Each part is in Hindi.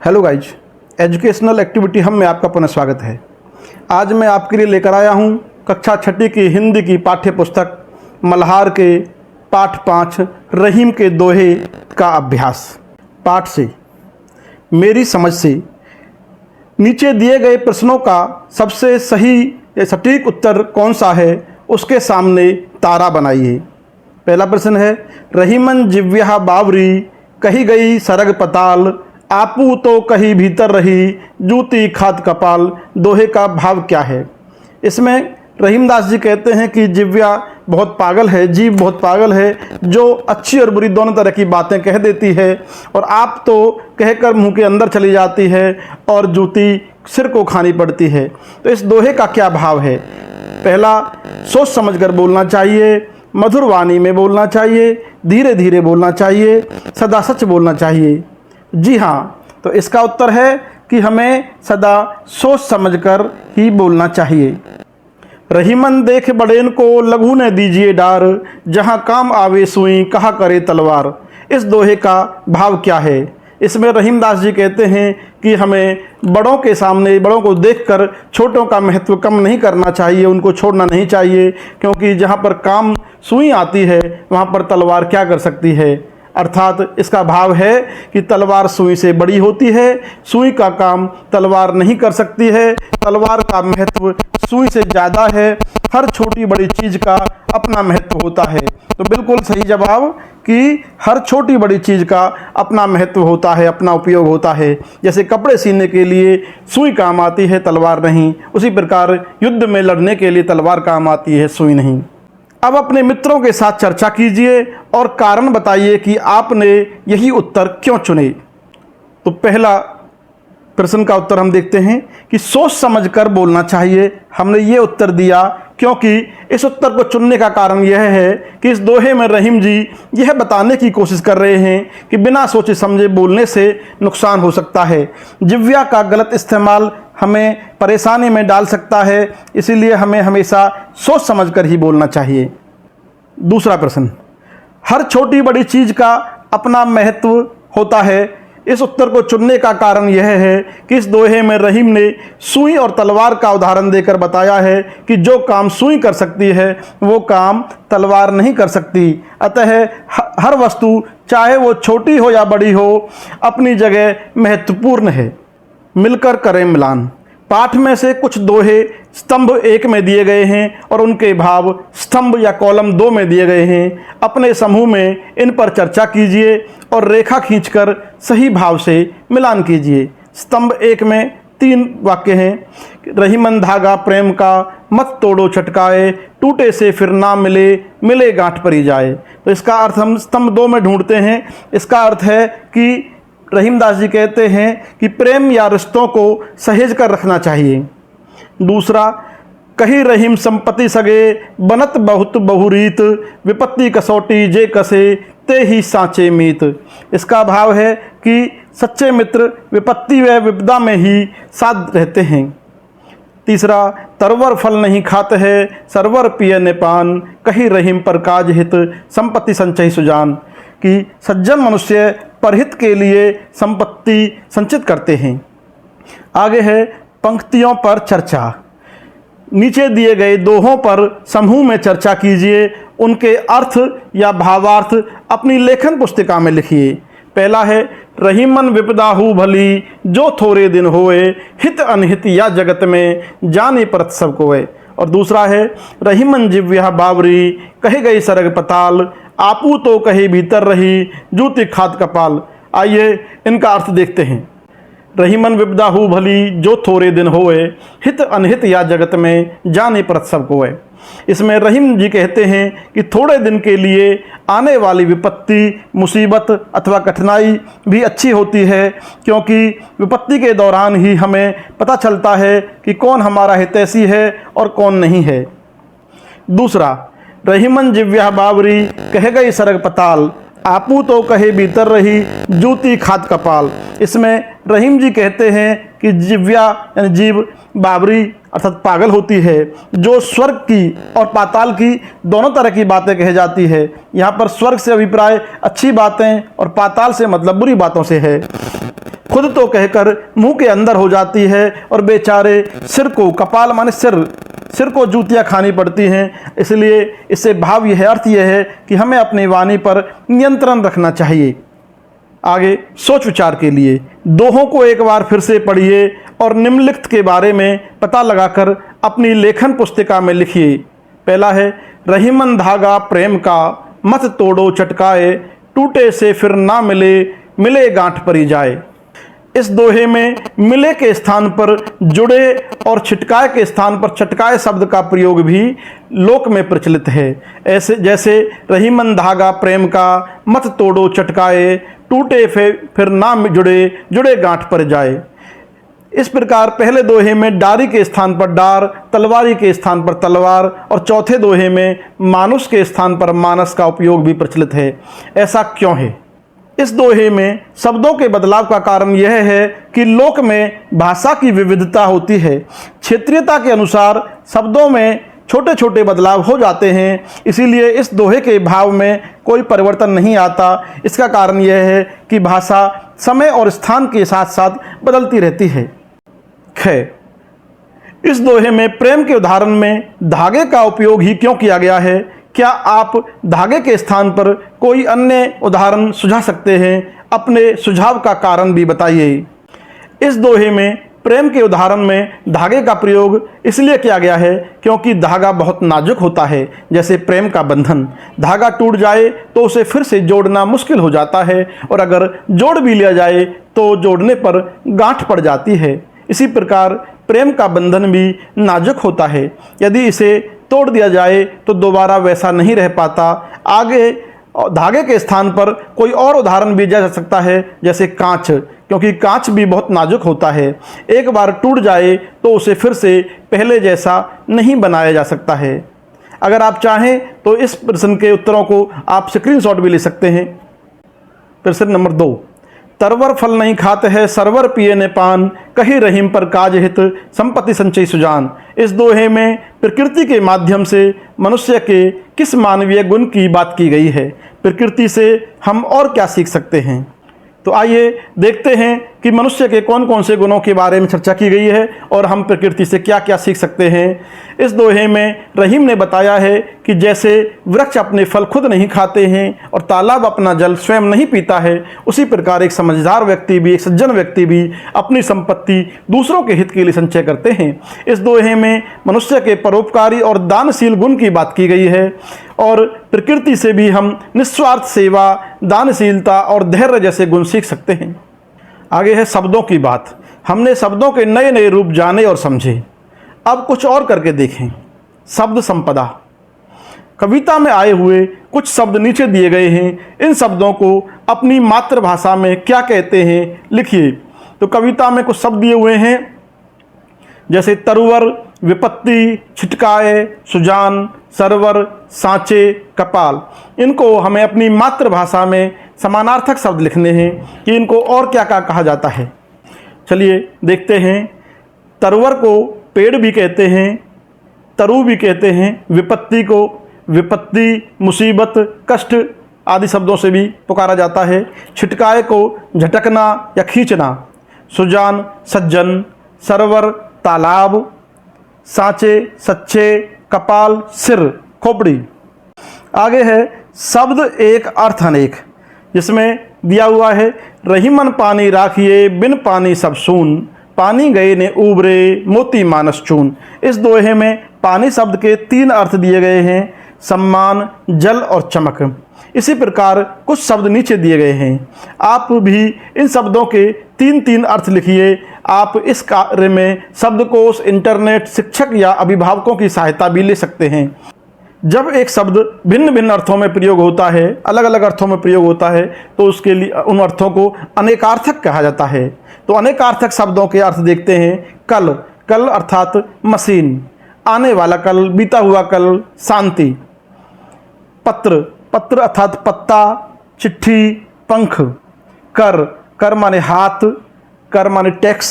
हेलो गाइज, एजुकेशनल एक्टिविटी हम में आपका पुनः स्वागत है। आज मैं आपके लिए लेकर आया हूँ कक्षा छठी की हिंदी की पाठ्य पुस्तक मल्हार के पाठ 5 रहीम के दोहे का अभ्यास। पाठ से मेरी समझ से नीचे दिए गए प्रश्नों का सबसे सही या सटीक उत्तर कौन सा है उसके सामने तारा बनाइए। पहला प्रश्न है, रहीमन जिव्या बावरी कही गई सरग पताल, आपू तो कहीं भीतर रही जूती खाद कपाल। दोहे का भाव क्या है? इसमें रहीमदास जी कहते हैं कि जिव्या बहुत पागल है, जीव बहुत पागल है, जो अच्छी और बुरी दोनों तरह की बातें कह देती है, और आप तो कहकर मुंह के अंदर चली जाती है और जूती सिर को खानी पड़ती है। तो इस दोहे का क्या भाव है? पहला, सोच समझकर बोलना चाहिए, मधुर वाणी में बोलना चाहिए, धीरे धीरे बोलना चाहिए, सदा सच बोलना चाहिए। जी हाँ, तो इसका उत्तर है कि हमें सदा सोच समझकर ही बोलना चाहिए। रहीमन देख बड़ेन को लघु न दीजिए डार, जहाँ काम आवे सुई कहा करे तलवार। इस दोहे का भाव क्या है? इसमें रहीमदास जी कहते हैं कि हमें बड़ों के सामने, बड़ों को देखकर छोटों का महत्व कम नहीं करना चाहिए, उनको छोड़ना नहीं चाहिए, क्योंकि जहाँ पर काम सुई आती है वहाँ पर तलवार क्या कर सकती है। अर्थात इसका भाव है कि तलवार सुई से बड़ी होती है, सुई का काम तलवार नहीं कर सकती है, तलवार का महत्व सुई से ज़्यादा है। हर छोटी बड़ी चीज़ का अपना महत्व होता है। तो बिल्कुल सही जवाब कि हर छोटी बड़ी चीज़ का अपना महत्व होता है, अपना उपयोग होता है। जैसे कपड़े सीने के लिए सुई काम आती है, तलवार नहीं, उसी प्रकार युद्ध में लड़ने के लिए तलवार काम आती है, सुई नहीं। अब अपने मित्रों के साथ चर्चा कीजिए और कारण बताइए कि आपने यही उत्तर क्यों चुने। तो पहला प्रश्न का उत्तर हम देखते हैं कि सोच समझकर बोलना चाहिए। हमने ये उत्तर दिया क्योंकि इस उत्तर को चुनने का कारण यह है कि इस दोहे में रहीम जी यह बताने की कोशिश कर रहे हैं कि बिना सोचे समझे बोलने से नुकसान हो सकता है। जिव्या का गलत इस्तेमाल हमें परेशानी में डाल सकता है, इसीलिए हमें हमेशा सोच समझकर ही बोलना चाहिए। दूसरा प्रश्न, हर छोटी बड़ी चीज़ का अपना महत्व होता है। इस उत्तर को चुनने का कारण यह है कि इस दोहे में रहीम ने सुई और तलवार का उदाहरण देकर बताया है कि जो काम सुई कर सकती है वो काम तलवार नहीं कर सकती। अतः हर वस्तु, चाहे वो छोटी हो या बड़ी हो, अपनी जगह महत्वपूर्ण है। मिलकर करें मिलान। पाठ में से कुछ दोहे स्तंभ 1 में दिए गए हैं और उनके भाव स्तंभ या कॉलम 2 में दिए गए हैं। अपने समूह में इन पर चर्चा कीजिए और रेखा खींचकर सही भाव से मिलान कीजिए। स्तंभ 1 में 3 वाक्य हैं। रहीमन धागा प्रेम का मत तोड़ो छटकाए, टूटे से फिर ना मिले, मिले गांठ परी जाए। तो इसका अर्थ हम स्तंभ 2 में ढूंढते हैं। इसका अर्थ है कि रहीमदास जी कहते हैं कि प्रेम या रिश्तों को सहेज कर रखना चाहिए। दूसरा, कही रहीम संपत्ति सगे, बनत बहुत बहुरीत, विपत्ति कसौटी जे कसे, ते ही सांचे मीत। इसका भाव है कि सच्चे मित्र विपत्ति व विपदा में ही साथ रहते हैं। तीसरा, तरवर फल नहीं खाते है, सरवर पिय ने पान, कही रहीम पर काज हित, संपत्ति संचय सुजान। कि सज्जन मनुष्य परहित के लिए संपत्ति संचित करते हैं। आगे है पंक्तियों पर चर्चा। नीचे दिए गए दोहों पर समूह में चर्चा कीजिए। उनके अर्थ या भावार्थ अपनी लेखन पुस्तिका में लिखिए। पहला है, रहीमन विपदाहु भली, जो थोड़े दिन होए, हित अनहित या जगत में, जाने परत सब कोय। और दूसरा है, रहीमन जिव्या बावरी कही गई सरग पताल, आपू तो कहीं भीतर रही जूती खाद कपाल। आइए इनका अर्थ देखते हैं। रहीमन विपदाहु भली, जो थोड़े दिन होए, हित अनहित या जगत में, जाने परत सब कोय। इसमें रहीम जी कहते हैं कि थोड़े दिन के लिए आने वाली विपत्ति, मुसीबत अथवा कठिनाई भी अच्छी होती है, क्योंकि विपत्ति के दौरान ही हमें पता चलता है कि कौन हमारा हितैषी है और कौन नहीं है। दूसरा, रहीमन जिव्या बावरी कह गई सरग पताल, आपू तो कहे भीतर रही जूती खाद कपाल। इसमें रहीम जी कहते हैं कि जिव्या यानी जीव बावरी अर्थात पागल होती है, जो स्वर्ग की और पाताल की दोनों तरह की बातें कही जाती है। यहाँ पर स्वर्ग से अभिप्राय अच्छी बातें और पाताल से मतलब बुरी बातों से है। खुद तो कहकर मुंह के अंदर हो जाती है और बेचारे सिर को, कपाल माने सिर को जूतियां खानी पड़ती हैं। इसलिए इससे भाव यह अर्थ यह है कि हमें अपनी वाणी पर नियंत्रण रखना चाहिए। आगे सोच विचार के लिए दोहों को एक बार फिर से पढ़िए और निम्नलिखित के बारे में पता लगाकर अपनी लेखन पुस्तिका में लिखिए। पहला है, रहीमन धागा प्रेम का, मत तोड़ो चटकाए, टूटे से फिर ना मिले, मिले गांठ परी जाए। इस दोहे में मिले के स्थान पर जुड़े और छिटकाए के स्थान पर चटकाए शब्द का प्रयोग भी लोक में प्रचलित है। ऐसे जैसे रहीमन धागा प्रेम का, मत तोड़ो चटकाए, टूटे फिर ना जुड़े, जुड़े गांठ पर जाए। इस प्रकार पहले दोहे में डारी के स्थान पर डार, तलवारी के स्थान पर तलवार और चौथे दोहे में मानुष के स्थान पर मानस का उपयोग भी प्रचलित है। ऐसा क्यों है? इस दोहे में शब्दों के बदलाव का कारण यह है कि लोक में भाषा की विविधता होती है। क्षेत्रीयता के अनुसार शब्दों में छोटे छोटे बदलाव हो जाते हैं, इसीलिए इस दोहे के भाव में कोई परिवर्तन नहीं आता। इसका कारण यह है कि भाषा समय और स्थान के साथ साथ बदलती रहती है। इस दोहे में प्रेम के उदाहरण में धागे का उपयोग ही क्यों किया गया है? क्या आप धागे के स्थान पर कोई अन्य उदाहरण सुझा सकते हैं? अपने सुझाव का कारण भी बताइए। इस दोहे में प्रेम के उदाहरण में धागे का प्रयोग इसलिए किया गया है क्योंकि धागा बहुत नाजुक होता है। जैसे प्रेम का बंधन, धागा टूट जाए तो उसे फिर से जोड़ना मुश्किल हो जाता है और अगर जोड़ भी लिया जाए तो जोड़ने पर गांठ पड़ जाती है। इसी प्रकार प्रेम का बंधन भी नाजुक होता है। यदि इसे तोड़ दिया जाए तो दोबारा वैसा नहीं रह पाता। आगे धागे के स्थान पर कोई और उदाहरण भी दिया जा सकता है, जैसे कांच, क्योंकि कांच भी बहुत नाजुक होता है। एक बार टूट जाए तो उसे फिर से पहले जैसा नहीं बनाया जा सकता है। अगर आप चाहें तो इस प्रश्न के उत्तरों को आप स्क्रीनशॉट भी ले सकते हैं। प्रश्न नंबर 2, तरवर फल नहीं खाते है, सरवर पिए ने पान, कही रहीम पर काज हित, संपत्ति संचय सुजान। इस दोहे में प्रकृति के माध्यम से मनुष्य के किस मानवीय गुण की बात की गई है? प्रकृति से हम और क्या सीख सकते हैं? तो आइए देखते हैं कि मनुष्य के कौन कौन से गुणों के बारे में चर्चा की गई है और हम प्रकृति से क्या क्या सीख सकते हैं। इस दोहे में रहीम ने बताया है कि जैसे वृक्ष अपने फल खुद नहीं खाते हैं और तालाब अपना जल स्वयं नहीं पीता है, उसी प्रकार एक समझदार व्यक्ति भी, एक सज्जन व्यक्ति भी अपनी संपत्ति दूसरों के हित के लिए संचय करते हैं। इस दोहे में मनुष्य के परोपकारी और दानशील गुण की बात की गई है और प्रकृति से भी हम निस्वार्थ सेवा, दानशीलता और धैर्य जैसे गुण सीख सकते हैं। आगे है शब्दों की बात। हमने शब्दों के नए नए रूप जाने और समझे। अब कुछ और करके देखें। शब्द संपदा। कविता में आए हुए कुछ शब्द नीचे दिए गए हैं। इन शब्दों को अपनी मातृभाषा में क्या कहते हैं लिखिए। तो कविता में कुछ शब्द दिए हुए हैं, जैसे तरवर, विपत्ति, छिटकाए, सुजान, सरवर, सांचे, कपाल। इनको हमें अपनी मातृभाषा में समानार्थक शब्द लिखने हैं कि इनको और क्या क्या कहा जाता है। चलिए देखते हैं। तरवर को पेड़ भी कहते हैं, तरु भी कहते हैं। विपत्ति को विपत्ति, मुसीबत, कष्ट आदि शब्दों से भी पुकारा जाता है। छिटकाए को झटकना या खींचना। सुजान, सज्जन। सरवर, तालाब। सांचे, सच्चे। कपाल, सिर, खोपड़ी। आगे है शब्द एक अर्थ अनेक, जिसमें दिया हुआ है रहीमन पानी राखिए, बिन पानी सब सून, पानी गए ने उबरे, मोती मानस चून। इस दोहे में पानी शब्द के 3 अर्थ दिए गए हैं, सम्मान, जल और चमक। इसी प्रकार कुछ शब्द नीचे दिए गए हैं। आप भी इन शब्दों के 3-3 अर्थ लिखिए। आप इस कार्य में शब्दकोश, इंटरनेट, शिक्षक या अभिभावकों की सहायता भी ले सकते हैं। जब एक शब्द भिन्न भिन्न अर्थों में प्रयोग होता है, अलग अलग अर्थों में प्रयोग होता है, तो उसके लिए उन अर्थों को अनेकार्थक कहा जाता है। तो अनेकार्थक शब्दों के अर्थ देखते हैं। कल, कल अर्थात मशीन। आने वाला कल, बीता हुआ कल, शांति। पत्र, पत्र अर्थात पत्ता, चिट्ठी, पंख। कर, कर माने हाथ, कर माने टैक्स,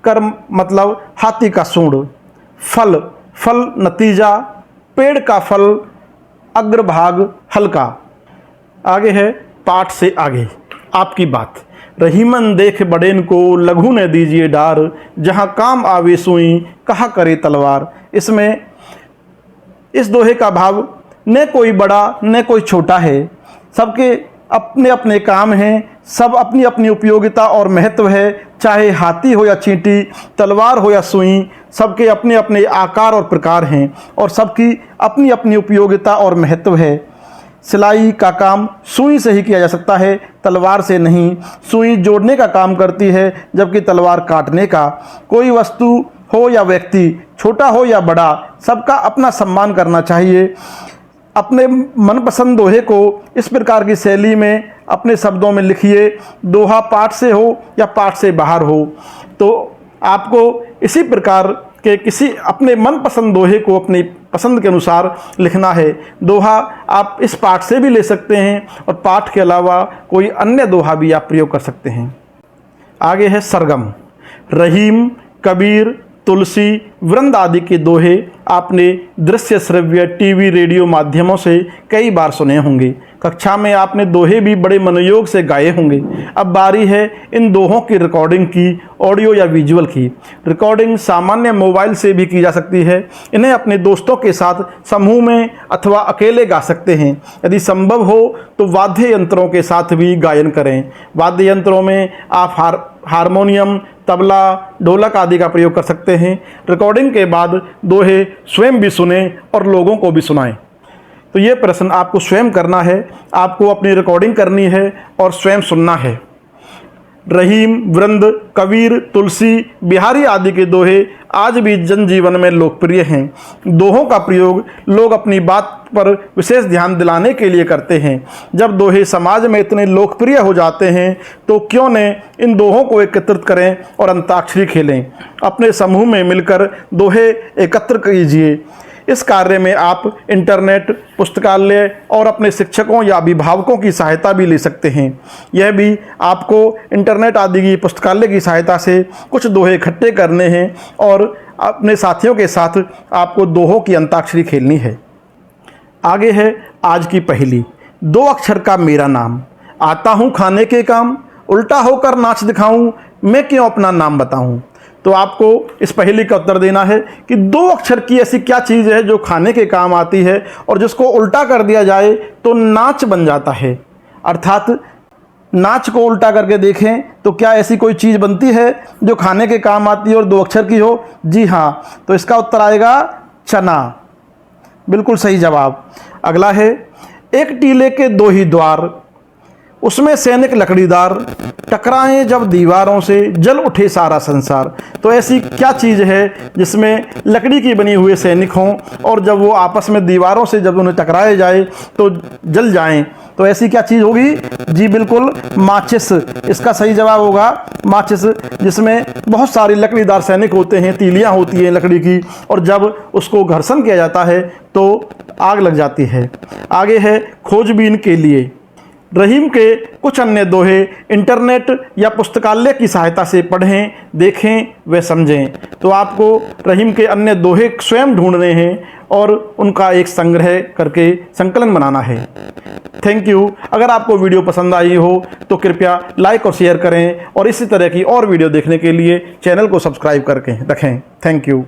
कर मतलब हाथी का सूंड। फल, फल नतीजा, पेड़ का फल, अग्रभाग हल्का। आगे है पाठ से आगे आपकी बात। रहीमन देख बड़ेन को लघु न दीजिए डार, जहाँ काम आवे सुई कहा करे तलवार। इसमें इस दोहे का भाव न कोई बड़ा न कोई छोटा है, सबके अपने अपने काम हैं, सब अपनी अपनी उपयोगिता और महत्व है। चाहे हाथी हो या चींटी, तलवार हो या सुई, सबके अपने अपने आकार और प्रकार हैं और सबकी अपनी अपनी उपयोगिता और महत्व है। सिलाई का काम सुई से ही किया जा सकता है, तलवार से नहीं। सुई जोड़ने का काम करती है जबकि तलवार काटने का। कोई वस्तु हो या व्यक्ति, छोटा हो या बड़ा, सबका अपना सम्मान करना चाहिए। अपने मनपसंद दोहे को इस प्रकार की शैली में अपने शब्दों में लिखिए। दोहा पाठ से हो या पाठ से बाहर हो, तो आपको इसी प्रकार के किसी अपने मनपसंद दोहे को अपनी पसंद के अनुसार लिखना है। दोहा आप इस पाठ से भी ले सकते हैं और पाठ के अलावा कोई अन्य दोहा भी आप प्रयोग कर सकते हैं। आगे है सरगम। रहीम, कबीर, तुलसी, वृंद आदि के दोहे आपने दृश्य, श्रव्य, टीवी, रेडियो माध्यमों से कई बार सुने होंगे। कक्षा में आपने दोहे भी बड़े मनोयोग से गाए होंगे। अब बारी है इन दोहों की रिकॉर्डिंग की, ऑडियो या विजुअल की। रिकॉर्डिंग सामान्य मोबाइल से भी की जा सकती है। इन्हें अपने दोस्तों के साथ समूह में अथवा अकेले गा सकते हैं। यदि संभव हो तो वाद्य यंत्रों के साथ भी गायन करें। वाद्य यंत्रों में आप हारमोनियम, तबला, ढोलक आदि का प्रयोग कर सकते हैं। रिकॉर्डिंग के बाद दोहे स्वयं भी सुने और लोगों को भी सुनाएं। तो ये प्रश्न आपको स्वयं करना है, आपको अपनी रिकॉर्डिंग करनी है और स्वयं सुनना है। रहीम, वृंद, कबीर, तुलसी, बिहारी आदि के दोहे आज भी जनजीवन में लोकप्रिय हैं। दोहों का प्रयोग लोग अपनी बात पर विशेष ध्यान दिलाने के लिए करते हैं। जब दोहे समाज में इतने लोकप्रिय हो जाते हैं तो क्यों न इन दोहों को एकत्रित करें और अंताक्षरी खेलें। अपने समूह में मिलकर दोहे एकत्र कीजिए। इस कार्य में आप इंटरनेट, पुस्तकालय और अपने शिक्षकों या अभिभावकों की सहायता भी ले सकते हैं। यह भी आपको इंटरनेट आदि की पुस्तकालय की सहायता से कुछ दोहे इकट्ठे करने हैं और अपने साथियों के साथ आपको दोहों की अंताक्षरी खेलनी है। आगे है आज की पहेली। 2 अक्षर का मेरा नाम, आता हूँ खाने के काम, उल्टा होकर नाच दिखाऊं, मैं क्यों अपना नाम बताऊं। तो आपको इस पहेली का उत्तर देना है कि 2 अक्षर की ऐसी क्या चीज़ है जो खाने के काम आती है और जिसको उल्टा कर दिया जाए तो नाच बन जाता है। अर्थात नाच को उल्टा करके देखें तो क्या ऐसी कोई चीज़ बनती है जो खाने के काम आती है और 2 अक्षर की हो। जी हाँ, तो इसका उत्तर आएगा चना। बिल्कुल सही जवाब। अगला है, एक टीले के 2 ही द्वार, उसमें सैनिक लकड़ीदार, टकराएं जब दीवारों से जल उठे सारा संसार। तो ऐसी क्या चीज़ है जिसमें लकड़ी की बनी हुए सैनिक हों और जब वो आपस में दीवारों से जब उन्हें टकराए जाए तो जल जाएं। तो ऐसी क्या चीज़ होगी। जी बिल्कुल, माचिस। इसका सही जवाब होगा माचिस, जिसमें बहुत सारे लकड़ीदार सैनिक होते हैं, तीलियाँ होती हैं लकड़ी की, और जब उसको घर्षण किया जाता है तो आग लग जाती है। आगे है खोजबीन के लिए। रहीम के कुछ अन्य दोहे इंटरनेट या पुस्तकालय की सहायता से पढ़ें, देखें व समझें। तो आपको रहीम के अन्य दोहे स्वयं ढूंढने हैं और उनका एक संग्रह करके संकलन बनाना है। Thank you. अगर आपको वीडियो पसंद आई हो तो कृपया लाइक और शेयर करें और इसी तरह की और वीडियो देखने के लिए चैनल को सब्सक्राइब करके रखें। Thank you.